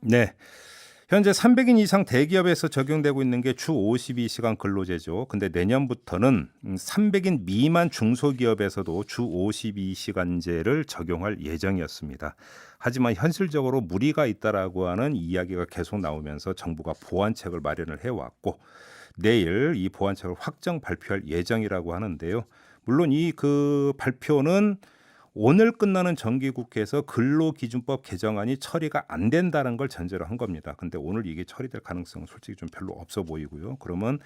네. 현재 300인 이상 대기업에서 적용되고 있는 게 주 52시간 근로제죠. 근데 내년부터는 300인 미만 중소기업에서도 주 52시간제를 적용할 예정이었습니다. 하지만 현실적으로 무리가 있다라고 하는 이야기가 계속 나오면서 정부가 보완책을 마련을 해왔고 내일 이 보완책을 확정 발표할 예정이라고 하는데요. 물론 이 그 발표는 오늘 끝나는 정기국회에서 근로기준법 개정안이 처리가 안 된다는 걸 전제로 한 겁니다. 근데 오늘 이게 처리될 가능성은 솔직히 좀 별로 없어 보이고요. 그러면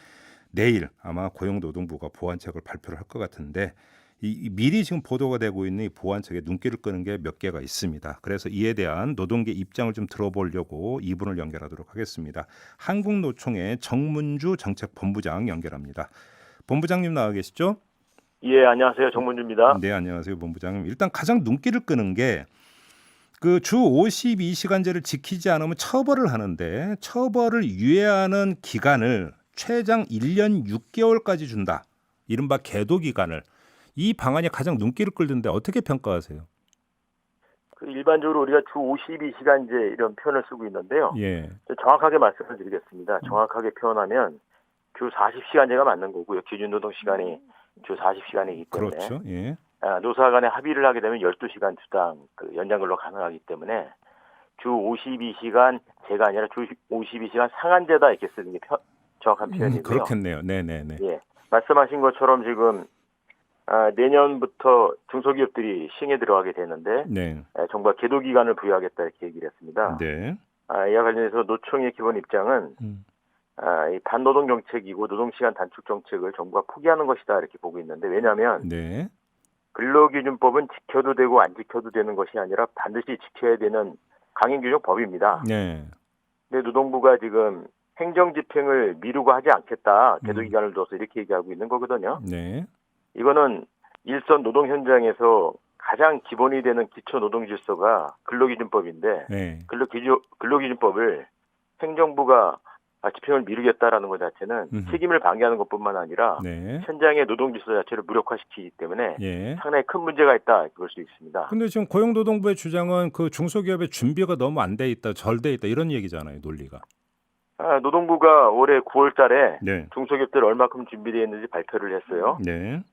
내일 아마 고용노동부가 보완책을 발표를 할 것 같은데 미리 지금 보도가 되고 있는 이 보완책에 눈길을 끄는 게 몇 개가 있습니다. 그래서 이에 대한 노동계 입장을 좀 들어보려고 이분을 연결하도록 하겠습니다. 한국노총의 정문주 정책본부장 연결합니다. 본부장님 나와 계시죠? 예, 안녕하세요. 정문주입니다. 네, 안녕하세요, 본부장님. 일단 가장 눈길을 끄는 게 그 주 52시간제를 지키지 않으면 처벌을 하는데 처벌을 유예하는 기간을 최장 1년 6개월까지 준다. 이른바 계도 기간을. 이 방안이 가장 눈길을 끌던데 어떻게 평가하세요? 일반적으로 우리가 주 52시간제 이런 표현을 쓰고 있는데요. 예. 정확하게 말씀을 드리겠습니다. 정확하게 표현하면 주 40시간제가 맞는 거고요. 기준 노동 시간이 주 40시간이기 때문에 그렇죠. 예. 노사 간에 합의를 하게 되면 12시간 주당 연장 근로 가능하기 때문에 주 52시간 제가 아니라 주 52시간 상한제다 이렇게 쓰는 게 정확한 표현이고요. 그렇겠네요. 네네네. 예, 말씀하신 것처럼 지금 내년부터 중소기업들이 시행에 들어가게 되는데 네. 정부가 계도 기간을 부여하겠다 이렇게 얘기를 했습니다. 네. 이와 관련해서 노총의 기본 입장은 이 반노동 정책이고 노동시간 단축 정책을 정부가 포기하는 것이다 이렇게 보고 있는데 왜냐하면 네. 근로기준법은 지켜도 되고 안 지켜도 되는 것이 아니라 반드시 지켜야 되는 강행규정법입니다. 네. 근데 노동부가 지금 행정집행을 미루고 하지 않겠다 계도 기간을 둬서 이렇게 얘기하고 있는 거거든요. 네. 이거는 일선 노동 현장에서 가장 기본이 되는 기초 노동 질서가 근로기준법인데 네. 근로기준법을 행정부가 집행을 미루겠다라는 것 자체는 책임을 방해하는 것뿐만 아니라 네. 현장의 노동 질서 자체를 무력화시키기 때문에 예. 상당히 큰 문제가 있다 볼 수 있습니다. 근데 지금 고용노동부의 주장은 그 중소기업의 준비가 너무 안 돼 있다, 절 돼 있다 이런 얘기잖아요, 논리가. 노동부가 올해 9월 달에 네. 중소기업들 얼마큼 준비되어 있는지 발표를 했어요. 네.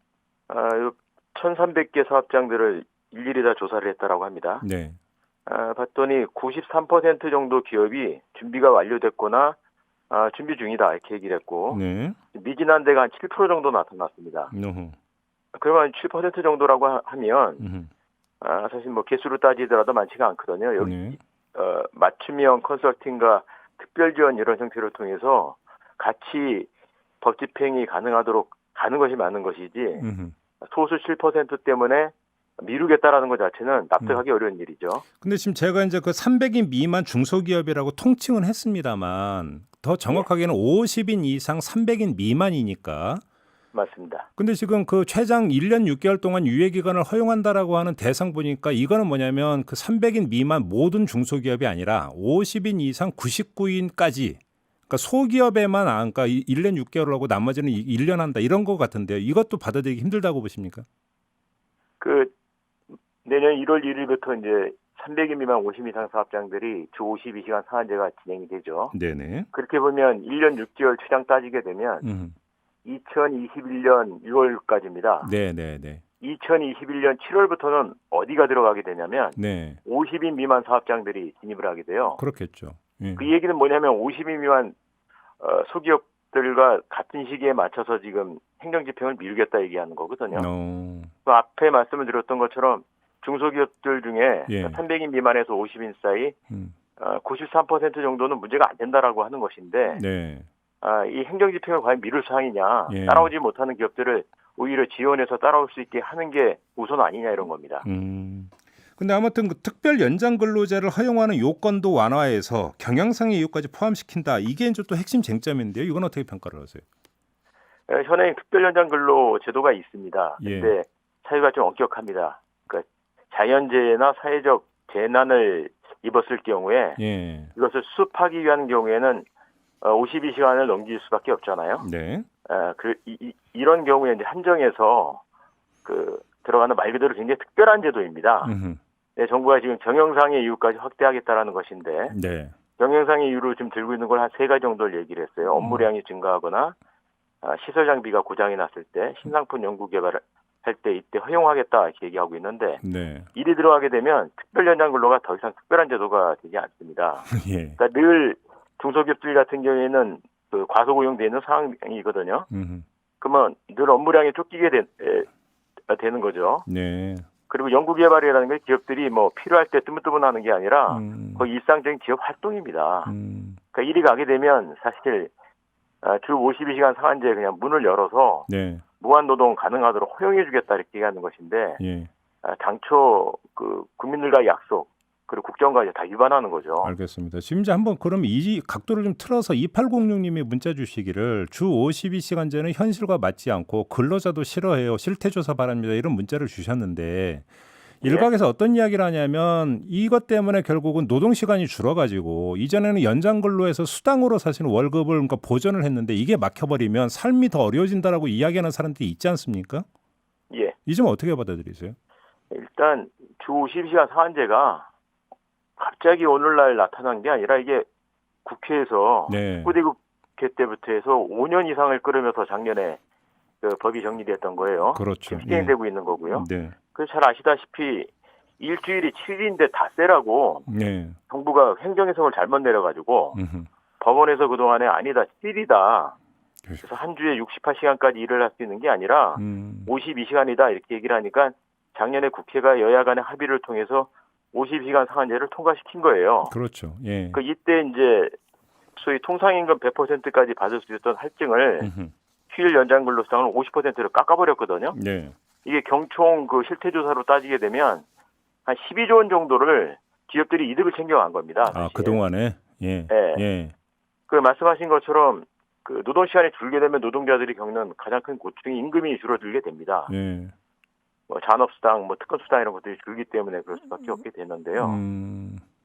1,300개 사업장들을 일일이 다 조사를 했다라고 합니다. 네. 봤더니 93% 정도 기업이 준비가 완료됐거나 준비 중이다 이렇게 얘기를 했고 네. 미진한 데가 한 7% 정도 나타났습니다. 그러면 7% 정도라고 하면 사실 뭐 개수로 따지더라도 많지가 않거든요. 여기 네. 맞춤형 컨설팅과 특별 지원 이런 형태를 통해서 같이 법 집행이 가능하도록 가는 것이 맞는 것이지 소수 7% 때문에 미루겠다라는 것 자체는 납득하기 어려운 일이죠. 근데 지금 제가 이제 그 300인 미만 중소기업이라고 통칭은 했습니다만 더 정확하게는 50인 이상 300인 미만이니까. 맞습니다. 근데 지금 그 최장 1년 6개월 동안 유예 기간을 허용한다라고 하는 대상 보니까 이거는 뭐냐면 그 300인 미만 모든 중소기업이 아니라 50인 이상 99인까지 그러니까 소기업에만 그러니까 1년 6개월 하고 나머지는 1년 한다 이런 거 같은데요. 이것도 받아들이기 힘들다고 보십니까? 내년 1월 1일부터 이제 300인 미만 50 이상 사업장들이 주 52시간 상한제가 진행이 되죠. 네네. 그렇게 보면 1년 6개월 최장 따지게 되면 2021년 6월까지입니다. 네네네. 2021년 7월부터는 어디가 들어가게 되냐면 네. 50인 미만 사업장들이 진입을 하게 돼요. 그렇겠죠. 예. 그 얘기는 뭐냐면 50인 미만 소기업들과 같은 시기에 맞춰서 지금 행정집행을 미루겠다 얘기하는 거거든요. 그 앞에 말씀을 드렸던 것처럼 중소기업들 중에 예. 300인 미만에서 50인 사이 93% 정도는 문제가 안 된다라고 하는 것인데 네. 이 행정집행을 과연 미룰 사항이냐 예. 따라오지 못하는 기업들을 오히려 지원해서 따라올 수 있게 하는 게 우선 아니냐 이런 겁니다. 근데 아무튼 그 특별 연장 근로제를 허용하는 요건도 완화해서 경영상의 이유까지 포함시킨다. 이게 이제 또 핵심 쟁점인데요. 이건 어떻게 평가를 하세요? 현행 특별 연장 근로 제도가 있습니다. 예. 근데 사유가 좀 엄격합니다. 그러니까 자연재해나 사회적 재난을 입었을 경우에 예. 이것을 수습하기 위한 경우에는 52시간을 넘길 수밖에 없잖아요. 네. 이런 경우에 이제 한정해서 들어가는 말 그대로 굉장히 특별한 제도입니다. 네, 정부가 지금 경영상의 이유까지 확대하겠다라는 것인데 네. 경영상의 이유로 지금 들고 있는 걸 한 3가지 정도를 얘기를 했어요. 업무량이 증가하거나 시설 장비가 고장이 났을 때 신상품 연구 개발을 할 때 이때 허용하겠다 이렇게 얘기하고 있는데 네. 일이 들어가게 되면 특별 연장 근로가 더 이상 특별한 제도가 되지 않습니다. 예. 그러니까 늘 중소기업들 같은 경우에는 그 과소고용되어 있는 상황이거든요. 그러면 늘 업무량이 쫓기게 되는 거죠. 네. 그리고 연구개발이라는 게 기업들이 뭐 필요할 때 뜨문뜨문하는 게 아니라 거의 일상적인 기업 활동입니다. 그러니까 일이 가게 되면 사실 주 52시간 상한제 그냥 문을 열어서 네. 무한노동 가능하도록 허용해주겠다 이렇게 얘기하는 것인데 예. 당초 그 국민들과의 약속 그리고 국정과 이제 다 위반하는 거죠. 알겠습니다. 지금 이제 한번 그럼 이 각도를 좀 틀어서 2806님이 문자 주시기를 주 52시간제는 현실과 맞지 않고 근로자도 싫어해요. 실태조사 바랍니다. 이런 문자를 주셨는데 일각에서 어떤 이야기를 하냐면 이것 때문에 결국은 노동시간이 줄어가지고 이전에는 연장근로에서 수당으로 사실은 월급을 그러니까 보전을 했는데 이게 막혀버리면 삶이 더 어려워진다라고 이야기하는 사람들이 있지 않습니까? 예. 이 점 어떻게 받아들이세요? 일단 주 52시간 상한제가 갑자기 오늘날 나타난 게 아니라 이게 국회에서 네. 19대 국회 때부터 해서 5년 이상을 끌으면서 작년에 그 법이 정리됐던 거예요. 그렇죠. 지금 시행되고 있는 거고요. 네. 그래서 잘 아시다시피 일주일이 7일인데 닷새라고 네. 정부가 행정해석을 잘못 내려가지고 법원에서 그동안에 아니다 7일이다. 그래서 한 주에 68시간까지 일을 할 수 있는 게 아니라 52시간이다 이렇게 얘기를 하니까 작년에 국회가 여야 간의 합의를 통해서 52시간 상한제를 통과시킨 거예요. 그렇죠. 예. 그 이때 이제 소위 통상임금 100%까지 받을 수 있었던 할증을 휴일 연장 근로 수당을 50%로 깎아버렸거든요. 네. 이게 경총 그 실태조사로 따지게 되면 한 12조 원 정도를 기업들이 이득을 챙겨간 겁니다. 사실. 아, 그동안에? 예. 네. 예. 그 말씀하신 것처럼 그 노동시간이 줄게 되면 노동자들이 겪는 가장 큰 고충이 임금이 줄어들게 됩니다. 예. 뭐 잔업수당, 뭐 특권수당 이런 것들이 줄기 때문에 그럴 수밖에 없게 되는데요.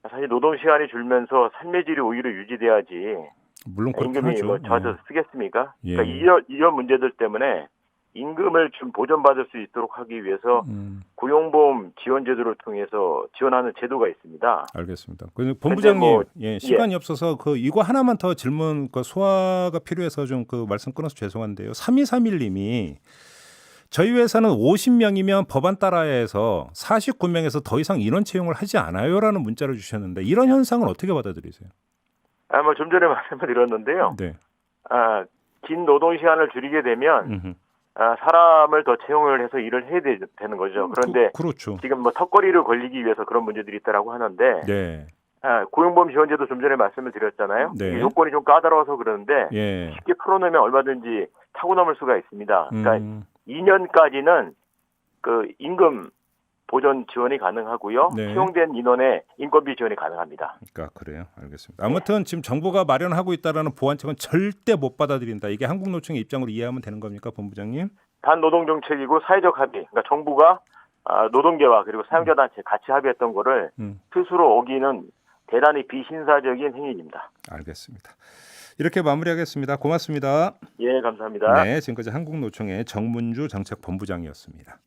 사실 노동시간이 줄면서 삶의 질이 오히려 유지돼야지 물론 그렇긴 임금이 하죠. 뭐 좋아져서 쓰겠습니까? 예. 그러니까 이런 문제들 때문에 임금을 좀 보전받을 수 있도록 하기 위해서 고용보험 지원제도를 통해서 지원하는 제도가 있습니다. 알겠습니다. 본부장님, 뭐, 예, 시간이 없어서 그 이거 하나만 더 질문 그 소화가 필요해서 좀 그 말씀 끊어서 죄송한데요. 3231님이 저희 회사는 50명이면 법안 따라야 해서 49명에서 더 이상 인원 채용을 하지 않아요라는 문자를 주셨는데 이런 현상은 어떻게 받아들이세요? 뭐 좀 전에 말씀을 드렸는데요. 네. 긴 노동 시간을 줄이게 되면 사람을 더 채용을 해서 일을 해야 되는 거죠. 그런데 그렇죠. 지금 뭐 턱걸이를 걸리기 위해서 그런 문제들이 있다라고 하는데 네. 고용보험 지원제도 좀 전에 말씀을 드렸잖아요. 네. 요건이 좀 까다로워서 그러는데 예. 쉽게 풀어놓으면 얼마든지 타고 넘을 수가 있습니다. 그러니까 2년까지는 그 임금 보전 지원이 가능하고요. 네. 채용된 인원의 인건비 지원이 가능합니다. 그러니까 그래요. 알겠습니다. 아무튼 지금 정부가 마련하고 있다라는 보완책은 절대 못 받아들인다. 이게 한국노총의 입장으로 이해하면 되는 겁니까, 본부장님? 반노동 정책이고 사회적 합의. 그러니까 정부가 노동계와 그리고 사용자단체 같이 합의했던 거를 스스로 어기는 대단히 비신사적인 행위입니다. 알겠습니다. 이렇게 마무리하겠습니다. 고맙습니다. 예, 감사합니다. 네, 지금까지 한국노총의 정문주 정책본부장이었습니다.